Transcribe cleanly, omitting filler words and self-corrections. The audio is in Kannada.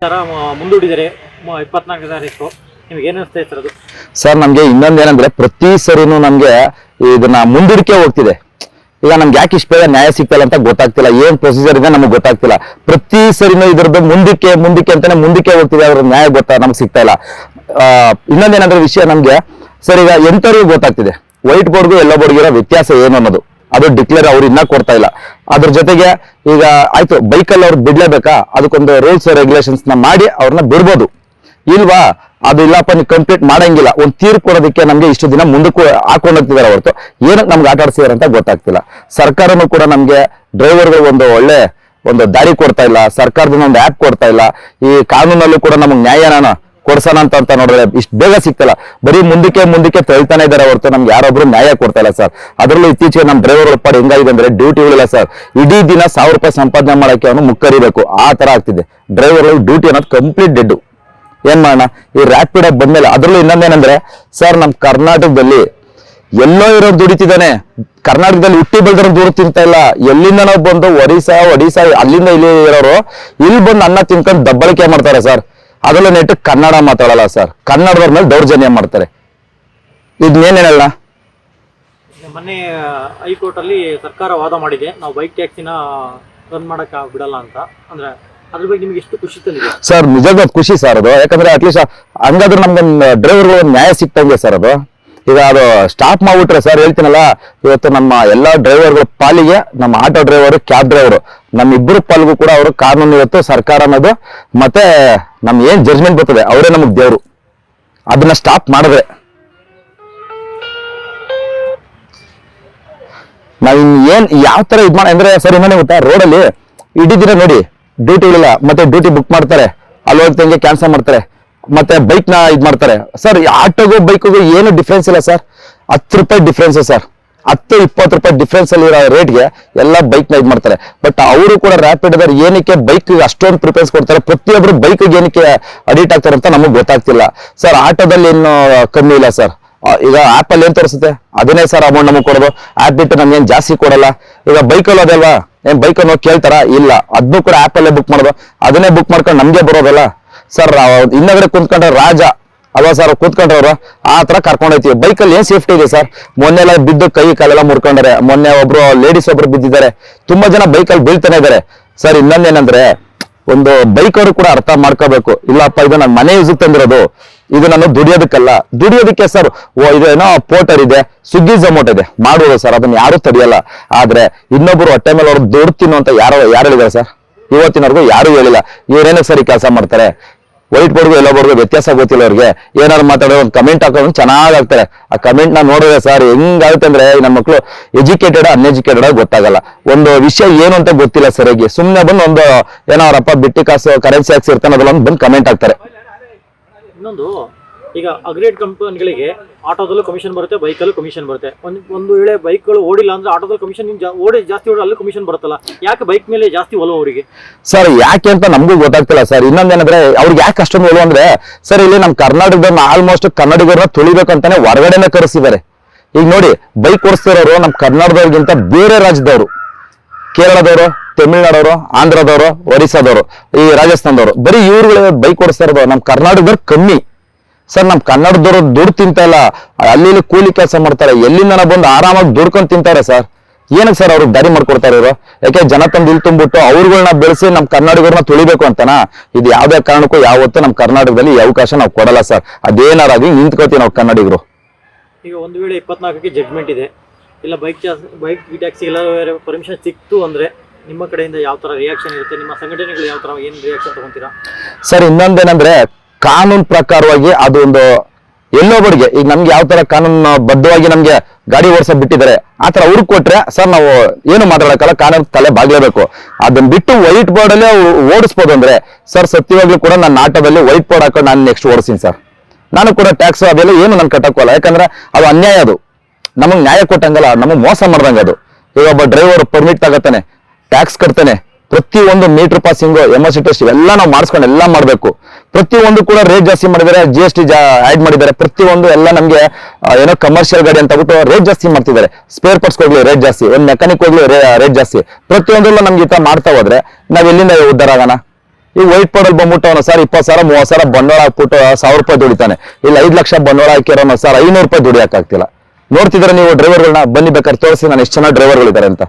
ತರ ಮುಂದೂಡಿದರೆ 24 ತಾರೀಕು ನಿಮಗೆ ಏನು ಅನಿಸ್ತಾ ಇದೆ ಅದು? ಸರ್ ನಮ್ಗೆ ಇನ್ನೊಂದೇನಂದ್ರೆ ಪ್ರತಿ ಸರಿನೂ ನಮ್ಗೆ ಇದನ್ನ ಮುಂದೂಡಿಕೆ ಹೋಗ್ತಿದೆ. ಈಗ ನಮ್ಗೆ ಯಾಕೆ ಇಷ್ಟ ಬೇಗ ನ್ಯಾಯ ಸಿಗ್ತಿಲ್ಲ ಅಂತ ಗೊತ್ತಾಗ್ತಿಲ್ಲ, ಏನ್ ಪ್ರೊಸೀಜರ್ ಇದೆ ನಮ್ಗೆ ಗೊತ್ತಾಗ್ತಿಲ್ಲ. ಪ್ರತಿ ಸರಿನೂ ಇದ್ರದ್ದು ಮುಂದಕ್ಕೆ ಅಂತಾನೆ ಮುಂದಕ್ಕೆ ಹೋಗ್ತಿದೆ, ಅದ್ರ ನ್ಯಾಯ ನಮ್ಗೆ ಸಿಗ್ತಾ ಇಲ್ಲ. ಇನ್ನೊಂದೇನಂದ್ರೆ ವಿಷಯ ನಮ್ಗೆ ಸರ್ ಈಗ ಎಂತರಿಗೂ ಗೊತ್ತಾಗ್ತಿದೆ ವೈಟ್ ಬೋರ್ಡ್ಗೂ ಎಲ್ಲೋ ಬೋರ್ಡ್ಗೆ ಇರೋ ವ್ಯತ್ಯಾಸ ಏನು ಅನ್ನೋದು. ಅದು ಡಿಕ್ಲೇರ್ ಅವ್ರು ಇನ್ನ ಕೊಡ್ತಾ ಇಲ್ಲ. ಅದ್ರ ಜೊತೆಗೆ ಈಗ ಆಯ್ತು ಬೈಕಲ್ಲಿ ಅವ್ರು ಬಿಡ್ಲೇಬೇಕಾ, ಅದಕ್ಕೊಂದು ರೂಲ್ಸ್ ರೆಗ್ಯುಲೇಷನ್ಸ್ ನ ಮಾಡಿ ಅವ್ರನ್ನ ಬಿಡ್ಬೋದು. ಇಲ್ವಾ ಅದು ಇಲ್ಲಪ್ಪ ನೀವು ಕಂಪ್ಲೀಟ್ ಮಾಡಂಗಿಲ್ಲ, ಒಂದು ತೀರ್ಪು ಕೊಡೋದಕ್ಕೆ ನಮ್ಗೆ ಇಷ್ಟು ದಿನ ಮುಂದಕ್ಕೂ ಹಾಕೊಂಡೋಗ್ತಿದಾರೆ ಹೊರತು ಏನಕ್ಕೆ ನಮ್ಗೆ ಆಟ ಆಡ್ಸಿದಾರೆ ಅಂತ ಗೊತ್ತಾಗ್ತಿಲ್ಲ. ಸರ್ಕಾರನೂ ಕೂಡ ನಮ್ಗೆ ಡ್ರೈವರ್ಗಳು ಒಂದು ದಾರಿ ಕೊಡ್ತಾ ಇಲ್ಲ, ಸರ್ಕಾರದಿಂದ ಒಂದು ಆ್ಯಪ್ ಕೊಡ್ತಾ ಇಲ್ಲ. ಈ ಕಾನೂನಲ್ಲೂ ಕೂಡ ನಮ್ಗೆ ನ್ಯಾಯನ ಕೊಡ್ಸೋಣ ಅಂತ ನೋಡಿದ್ರೆ ಇಷ್ಟು ಬೇಗ ಸಿಗ್ತಲ್ಲ, ಬರೀ ಮುಂದಕ್ಕೆ ತಳ್ತಾನೆ ಇದಾರೆ ಹೊರತು ನಮ್ಗೆ ಯಾರೊಬ್ರು ನ್ಯಾಯ ಕೊಡ್ತಾ ಇಲ್ಲ ಸರ್. ಅದರಲ್ಲೂ ಇತ್ತೀಚೆಗೆ ನಮ್ಮ ಡ್ರೈವರ್ಗಳ ಪಾಡು ಹೆಂಗಾಗಿದೆ ಅಂದ್ರೆ ಡ್ಯೂಟಿಗಳಿಲ್ಲ ಸರ್. ಇಡೀ ದಿನ 1000 ರೂಪಾಯಿ ಸಂಪಾದನೆ ಮಾಡಕ್ಕೆ ಅವನು ಮುಕ್ಕರಿಬೇಕು, ಆ ತರ ಆಗ್ತಿದೆ. ಡ್ರೈವರ್ಗಳು ಡ್ಯೂಟಿ ಅನ್ನೋದು ಕಂಪ್ಲೀಟ್ ಡೆಡ್. ಏನ್ ಮಾಡೋಣ, ಈ ರ್ಯಾಪಿಡ್ ಆಗಿ ಬಂದ್ಮೇಲೆ. ಅದ್ರಲ್ಲೂ ಇನ್ನೊಂದೇನಂದ್ರೆ ಸರ್, ನಮ್ ಕರ್ನಾಟಕದಲ್ಲಿ ಎಲ್ಲೋ ಇರೋರು ದುಡಿತಿದ್ದಾನೆ, ಕರ್ನಾಟಕದಲ್ಲಿ ಹುಟ್ಟಿ ಬೆಳೆದ್ರು ದುಡ್ಡು ತಿಂತಾ ಇಲ್ಲ. ಎಲ್ಲಿಂದ ನಾವು ಬಂದು ಒಡಿಸಾ ಅಲ್ಲಿಂದ ಇಲ್ಲಿ ಇರೋರು ಇಲ್ಲಿ ಬಂದು ಅನ್ನ ತಿನ್ಕೊಂಡು ದಬ್ಬಳಿಕೆ ಮಾಡ್ತಾರೆ ಸರ್. ಅದರಲ್ಲೂ ನೆಟ್ಟು ಕನ್ನಡ ಮಾತಾಡಲ್ಲ ಸರ್, ಕನ್ನಡದವ್ರ ಮೇಲೆ ದೌರ್ಜನ್ಯ ಮಾಡ್ತಾರೆ. ಇದನ್ನೇನ್ ಹೇಳಲ್ಲ. ಮೊನ್ನೆ ಹೈಕೋರ್ಟ್ ಅಲ್ಲಿ ಸರ್ಕಾರ ವಾದ ಮಾಡಿದೆ, ನಾವು ಬೈಕ್ ಟ್ಯಾಕ್ಸಿನ ರನ್ ಮಾಡಕ್ ಬಿಡಲ್ಲ ಅಂತ. ಅಂದ್ರೆ ಅದ್ರ ಬಗ್ಗೆ ನಿಮ್ಗೆ ಎಷ್ಟು ಖುಷಿ ತಂದಿದೆ ಸರ್? ನಿಜವಾದ ಖುಷಿ ಸರ್ ಅದು. ಯಾಕಂದ್ರೆ ಅಟ್ಲೀಸ್ಟ್ ಹಂಗಾದ್ರೆ ನಮ್ಗೆ ಡ್ರೈವರ್ಗಳು ನ್ಯಾಯ ಸಿಕ್ತಂಗೆ ಸರ್ ಅದು. ಈಗ ಅದು ಸ್ಟಾಪ್ ಮಾಡ್ಬಿಟ್ರೆ ಸರ್, ಹೇಳ್ತೀನಲ್ಲ, ಇವತ್ತು ನಮ್ಮ ಎಲ್ಲಾ ಡ್ರೈವರ್ಗಳ ಪಾಲಿಗೆ ನಮ್ಮ ಆಟೋ ಡ್ರೈವರು, ಕ್ಯಾಬ್ ಡ್ರೈವರು, ನಮ್ಮಿಬ್ಬರು ಪಾಲಿಗೂ ಕೂಡ ಅವರು ಕಾನೂನು ಇವತ್ತು ಸರ್ಕಾರ ಅನ್ನೋದು ಮತ್ತೆ ನಮ್ ಏನ್ ಜಡ್ಜ್ಮೆಂಟ್ ಬರ್ತದೆ ಅವರೇ ನಮಗ್ ದೇವ್ರು. ಅದನ್ನ ಸ್ಟಾಪ್ ಮಾಡಿದ್ರೆ ನಾವ್ ಏನ್ ಯಾವ ತರ ಇದ್ ಅಂದ್ರೆ ಸರ್, ಇನ್ನೊಂದೇ ಗೊತ್ತಾ, ರೋಡಲ್ಲಿ ಇಡೀ ದಿನ ನೋಡಿ ಡ್ಯೂಟಿಗಳಿಲ್ಲ, ಮತ್ತೆ ಡ್ಯೂಟಿ ಬುಕ್ ಮಾಡ್ತಾರೆ, ಅಲ್ಲಿ ಹೋಗ್ತಂಗೆ ಕ್ಯಾನ್ಸಲ್ ಮಾಡ್ತಾರೆ, ಮತ್ತೆ ಬೈಕ್ ನ ಇದ್ ಮಾಡ್ತಾರೆ ಸರ್. ಆಟೋಗೂ ಬೈಕ್ಗೂ ಏನು ಡಿಫ್ರೆನ್ಸ್ ಇಲ್ಲ ಸರ್, 10 ರೂಪಾಯಿ ಡಿಫ್ರೆನ್ಸ್ ಸರ್. 10-20 ರೂಪಾಯಿ ಡಿಫ್ರೆನ್ಸ್ ಅಲ್ಲಿ ಇರೋ ರೇಟ್ಗೆ ಎಲ್ಲ ಬೈಕ್ ನ ಇದ್ ಮಾಡ್ತಾರೆ. ಬಟ್ ಅವರು ಕೂಡ ರ್ಯಾಪಿಡ್ ಅದ್ರ ಏನಕ್ಕೆ ಬೈಕ್ ಅಷ್ಟೊಂದು ಪ್ರಿಫರೆನ್ಸ್ ಕೊಡ್ತಾರೆ, ಪ್ರತಿಯೊಬ್ರು ಬೈಕ್ ಏನಕ್ಕೆ ಅಡಿಕ್ಟ್ ಆಗ್ತಾರೆ ಅಂತ ನಮಗ್ ಗೊತ್ತಾಗ್ತಿಲ್ಲ ಸರ್. ಆಟೋದಲ್ಲಿ ಏನು ಕಮ್ಮಿ ಇಲ್ಲ ಸರ್. ಈಗ ಆಪ್ ಅಲ್ಲಿ ಏನ್ ತೋರಿಸುತ್ತೆ ಅದನ್ನೇ ಸರ್ ಅಮೌಂಟ್ ನಮಗ್ ಕೊಡೋದು. ಆಪ್ ಬಿಟ್ಟು ನಮ್ಗೆ ಏನ್ ಜಾಸ್ತಿ ಕೊಡಲ್ಲ. ಈಗ ಬೈಕಲ್ಲಿ ಅದಲ್ವಾ, ಏನ್ ಬೈಕ್ ಅನ್ನೋ ಕೇಳ್ತಾರ? ಇಲ್ಲ, ಅದನ್ನು ಕೂಡ ಆಪ್ ಅಲ್ಲೇ ಬುಕ್ ಮಾಡೋದು, ಅದನ್ನೇ ಬುಕ್ ಮಾಡ್ಕೊಂಡು ನಮ್ಗೆ ಬರೋದಲ್ಲ ಸರ್. ಇನ್ನೊಂದ್ರೆ ಕುಂತ್ಕೊಂಡ್ರೆ ರಾಜ ಅಲ್ವಾ ಸರ್, ಕೂತ್ಕೊಂಡ್ರವ್ರು ಆ ತರ ಕರ್ಕೊಂಡೋಯ್ತೀವಿ. ಬೈಕಲ್ಲಿ ಏನ್ ಸೇಫ್ಟಿ ಇದೆ ಸರ್? ಮೊನ್ನೆ ಎಲ್ಲ ಬಿದ್ದು ಕೈ ಕಾಲೆಲ್ಲ ಮುರ್ಕೊಂಡಾರೆ. ಮೊನ್ನೆ ಲೇಡೀಸ್ ಒಬ್ರು ಬಿದ್ದಿದ್ದಾರೆ, ತುಂಬಾ ಜನ ಬೈಕಲ್ಲಿ ಬೀಳ್ತಾನೆ ಇದಾರೆ ಸರ್. ಇನ್ನೊಂದೇನಂದ್ರೆ ಒಂದು ಬೈಕ್ ಅವರು ಕೂಡ ಅರ್ಥ ಮಾಡ್ಕೋಬೇಕು, ಇಲ್ಲಪ್ಪ ಇದು ನನ್ನ ಮನೆ ಯೂಸ್ ತಂದಿರೋದು, ಇದು ನಾನು ದುಡಿಯೋದಕ್ಕೆ ಸರ್. ಇದೇನೋ ಪೋರ್ಟರ್ ಇದೆ, ಸ್ವಿಗ್ಗಿ ಝೊಮ್ಯಾಟೊ ಇದೆ, ಮಾಡ್ಬೋದು ಸರ್, ಅದನ್ನ ಯಾರು ತಡೆಯಲ್ಲ. ಆದ್ರೆ ಇನ್ನೊಬ್ರು ಹೊಟ್ಟೆ ಮೇಲೆ ಅವ್ರು ದುಡ್ಡು ತಿನ್ನು ಅಂತ ಯಾರು ಹೇಳಿದಾರೆ ಸರ್? ಇವತ್ತಿನವರೆಗೂ ಯಾರು ಹೇಳಿಲ್ಲ. ಇವ್ರೇನೇ ಸರಿ ಕೆಲಸ ಮಾಡ್ತಾರೆ. ವೈಟ್ ಬೋರ್ಡ್ಗೂ ಎಲ್ಲೋ ಬೋರ್ಡ್ಗೂ ವ್ಯತ್ಯಾಸ ಗೊತ್ತಿಲ್ಲ ಅವ್ರಿಗೆ. ಏನಾದ್ರು ಮಾತಾಡೋ ಒಂದು ಕಮೆಂಟ್ ಹಾಕೋದು ಚೆನ್ನಾಗ್ ಆಗ್ತಾರೆ. ಆ ಕಮೆಂಟ್ ನ ನೋಡಿದ್ರೆ ಸರ್ ಹೆಂಗಾಗುತ್ತೆ ಅಂದ್ರೆ ನಮ್ಮ ಮಕ್ಕಳು ಎಜುಕೇಟೆಡ್ ಅನ್ಎಜುಕೇಟೆಡ್ ಆಗಿ ಗೊತ್ತಾಗಲ್ಲ. ಒಂದು ವಿಷಯ ಏನು ಅಂತ ಗೊತ್ತಿಲ್ಲ ಸರಿಯಾಗಿ, ಸುಮ್ನೆ ಬಂದು ಒಂದು ಏನೋ ಅವರಪ್ಪ ಬಿಟ್ಟಿ ಕಾಸು ಕರೆನ್ಸಿ ಹಾಕ್ಸಿ ಇರ್ತಾನೆ, ಅದನ್ನ ಬಂದು ಕಮೆಂಟ್ ಹಾಕ್ತಾರೆ. ಇನ್ನೊಂದು, ಈಗ ಅಗ್ರೇಡ್ ಕಂಪನಿಗಳಿಗೆ ಆಟೋದಲ್ಲೂ ಕಮಿಷನ್ ಬರುತ್ತೆ, ಬೈಕಲ್ಲೂ ಕಮಿಷನ್ ಬರುತ್ತೆ. ಒಂದು ವೇಳೆ ಬೈಕ್ಗಳು ಓಡಿಲ್ಲ ಅಂದ್ರೆ ಆಟೋದಲ್ಲಿ ಕಮಿಷನ್ ಓಡಿ ಜಾಸ್ತಿ ಓಡಿ ಅಲ್ಲೂ ಕಮಿಷನ್ ಬರುತ್ತಲ್ಲ, ಯಾಕೆ ಬೈಕ್ ಮೇಲೆ ಜಾಸ್ತಿ ಒಲವು ಅವರಿಗೆ ಸರ್? ಯಾಕೆ ಅಂತ ನಮಗೂ ಗೊತ್ತಾಗ್ತಿಲ್ಲ ಸರ್. ಇನ್ನೊಂದೇನಂದ್ರೆ ಅವ್ರಿಗೆ ಯಾಕೆ ಅಷ್ಟೊಂದು ಒಲವು ಅಂದ್ರೆ ಸರ್, ಇಲ್ಲಿ ನಮ್ಮ ಕರ್ನಾಟಕದವ್ರನ್ನ ಆಲ್ಮೋಸ್ಟ್ ಕನ್ನಡಿಗರನ್ನ ತುಳಿಬೇಕಂತಾನೆ ಹೊರಗಡೆನೆ ಕರೆಸಿದ್ದಾರೆ. ಈಗ ನೋಡಿ, ಬೈಕ್ ಓಡಿಸ್ತಿರೋರು ನಮ್ಮ ಕರ್ನಾಟಕದವ್ರಿಗಿಂತ ಬೇರೆ ರಾಜ್ಯದವರು, ಕೇರಳದವರು, ತಮಿಳ್ನಾಡವರು, ಆಂಧ್ರದವರು, ಒರಿಸ್ಸಾದವರು, ಈ ರಾಜಸ್ಥಾನದವರು, ಬರೀ ಇವ್ರುಗಳು ಬೈಕ್ ಓಡಿಸ್ತಾ ಇರೋದು. ನಮ್ಮ ಕರ್ನಾಟಕದವ್ರು ಕಮ್ಮಿ ಸರ್. ನಮ್ ಕನ್ನಡದವರು ದುಡ್ಡು ತಿಂತ ಇಲ್ಲ, ಅಲ್ಲಿ ಕೂಲಿ ಕೆಲಸ ಮಾಡ್ತಾರೆ, ಎಲ್ಲಿಂದ ಬಂದು ಆರಾಮಾಗಿ ದುಡ್ಕೊಂಡು ತಿಂತಾರೆ ಸರ್. ಏನಕ್ಕೆ ಸರ್ ಅವ್ರಿಗೆ ದಾರಿ ಮಾಡ್ಕೊಡ್ತಾರೆ ಇವರು? ಯಾಕೆ ಜನ ತಂದು ಇಲ್ಲಿ ತುಂಬಿಟ್ಟು ಅವ್ರುಗಳನ್ನ ಬೆಳೆಸಿ ನಮ್ ಕನ್ನಡಿಗರನ್ನ ತುಳಿಬೇಕು ಅಂತನಾ? ಇದು ಯಾವ್ದೇ ಕಾರಣಕ್ಕೂ ಯಾವತ್ತೂ ನಮ್ ಕರ್ನಾಟಕದಲ್ಲಿ ಈ ಅವಕಾಶ ನಾವು ಕೊಡಲ್ಲ ಸರ್. ಅದೇನಾರಾಗಿ ನಿಂತ್ಕೋತೀವಿ ನಾವು ಕನ್ನಡಿಗರು. ಈಗ ಒಂದು ವೇಳೆ 24ಕ್ಕೆ ಜಡ್ಜ್ಮೆಂಟ್ ಇದೆ, ಇಲ್ಲ ಬೈಕ್ ಟ್ಯಾಕ್ಸಿ ಎಲ್ಲ ಪರ್ಮಿಷನ್ ಸಿಕ್ತು ಅಂದ್ರೆ ನಿಮ್ಮ ಕಡೆಯಿಂದ ಯಾವ ತರ ರಿಯಾಕ್ಷನ್ ಇರುತ್ತೆ? ನಿಮ್ಮ ಸಂಘಟನೆಗಳು ಯಾವ ತರ ಏನ್ ರಿಯಾಕ್ಷನ್ ತಗೊಂತೀರಾ ಸರ್? ಇನ್ನೊಂದೇನಂದ್ರೆ ಕಾನೂನು ಪ್ರಕಾರವಾಗಿ ಅದು ಒಂದು ಎಲ್ಲೊಬ್ಬರಿಗೆ, ಈಗ ನಮ್ಗೆ ಯಾವ ತರ ಕಾನೂನು ಬದ್ಧವಾಗಿ ನಮ್ಗೆ ಗಾಡಿ ಓಡಿಸೋದ್ ಬಿಟ್ಟಿದ್ದಾರೆ, ಆತರ ಅವ್ರಿಗೆ ಕೊಟ್ರೆ ಸರ್ ನಾವು ಏನು ಮಾತಾಡಕ್ಕಲ್ಲ, ಕಾನೂನು ತಲೆ ಬಾಗ್ಲೇಬೇಕು. ಅದನ್ನ ಬಿಟ್ಟು ವೈಟ್ ಬೋರ್ಡ್ ಅಲ್ಲೇ ಓಡಿಸ್ಬೋದು ಅಂದ್ರೆ ಸರ್, ಸತ್ಯವಾಗ್ಲೂ ಕೂಡ ನನ್ನ ಆಟೋದಲ್ಲಿ ವೈಟ್ ಬೋರ್ಡ್ ಹಾಕೊಂಡು ನಾನು ನೆಕ್ಸ್ಟ್ ಓಡಿಸ್ತೀನಿ ಸರ್. ನಾನು ಕೂಡ ಟ್ಯಾಕ್ಸ್ ಅದೆಲ್ಲ ಏನು ನನ್ ಕಟ್ಟಕ್ಕಲ್ಲ, ಯಾಕಂದ್ರೆ ಅದು ಅನ್ಯಾಯ. ಅದು ನಮಗ್ ನ್ಯಾಯ ಕೊಟ್ಟಂಗಲ್ಲ, ನಮಗ್ ಮೋಸ ಮಾಡ್ದಂಗ ಅದು. ಈಗ ಒಬ್ಬ ಡ್ರೈವರ್ ಪರ್ಮಿಟ್ ತಗತಾನೆ, ಟ್ಯಾಕ್ಸ್ ಕಟ್ತಾನೆ, ಪ್ರತಿಯೊಂದು ಮೀಟರ್ ಪಾಸಿಂಗು, MSC ಟೆಸ್ಟ್ ಇವೆಲ್ಲ ನಾವು ಮಾಡಿಸ್ಕೊಂಡು ಎಲ್ಲ ಮಾಡ್ಬೇಕು. ಪ್ರತಿಯೊಂದು ಕೂಡ ರೇಟ್ ಜಾಸ್ತಿ ಮಾಡಿದ್ದಾರೆ, GST ಆಡ್ ಮಾಡಿದ್ದಾರೆ. ಪ್ರತಿಯೊಂದು ಎಲ್ಲ ನಮ್ಗೆ ಏನೋ ಕಮರ್ಷಿಯಲ್ ಗಾಡಿ ಅಂತ ಬಿಟ್ಟು ರೇಟ್ ಜಾಸ್ತಿ ಮಾಡ್ತಿದ್ದಾರೆ. ಸ್ಪೇರ್ ಪಾರ್ಟ್ಸ್ ಹೋಗ್ಲಿ ರೇಟ್ ಜಾಸ್ತಿ, ಒಂದು ಮೆಕ್ಯಾನಿಕ್ ಹೋಗ್ಲಿ ರೇಟ್ ಜಾಸ್ತಿ. ಪ್ರತಿಯೊಂದರಲ್ಲೂ ನಮ್ಗೆ ಈ ತರ ಮಾಡ್ತಾ ಹೋದ್ರೆ ನಾವ್ ಎಲ್ಲಿಂದ ಉದ್ಧಾರ ಆಗೋಣ? ಈ ವೈಟ್ ಬೋರ್ಡ್ ಅಲ್ಲಿ ಬಂದ್ಬಿಟ್ಟು ಅವನು ಸರ್ 20,000 30,000 ಬಂಡವಾಳ ಹಾಕ್ಬಿಟ್ಟು 1,000 ರೂಪಾಯಿ ದುಡಿತಾನೆ. ಇಲ್ಲ 5 ಲಕ್ಷ ಬಂಡವಾಳ ಹಾಕಿರೋನು ಸರ್ 500 ರೂಪಾಯಿ ದುಡಿಯಕ್ಕಾಗ್ತಿಲ್ಲ. ನೋಡ್ತಿದ್ರೆ ನೀವು ಡ್ರೈವರ್ಗಳನ್ನ, ಬನ್ನಿ ಬೇಕಾದ್ರೆ ತೋರಿಸಿ ನಾನು ಎಷ್ಟು ಜನ ಡ್ರೈವರ್ಗಳಿದ್ದಾರೆ ಅಂತ.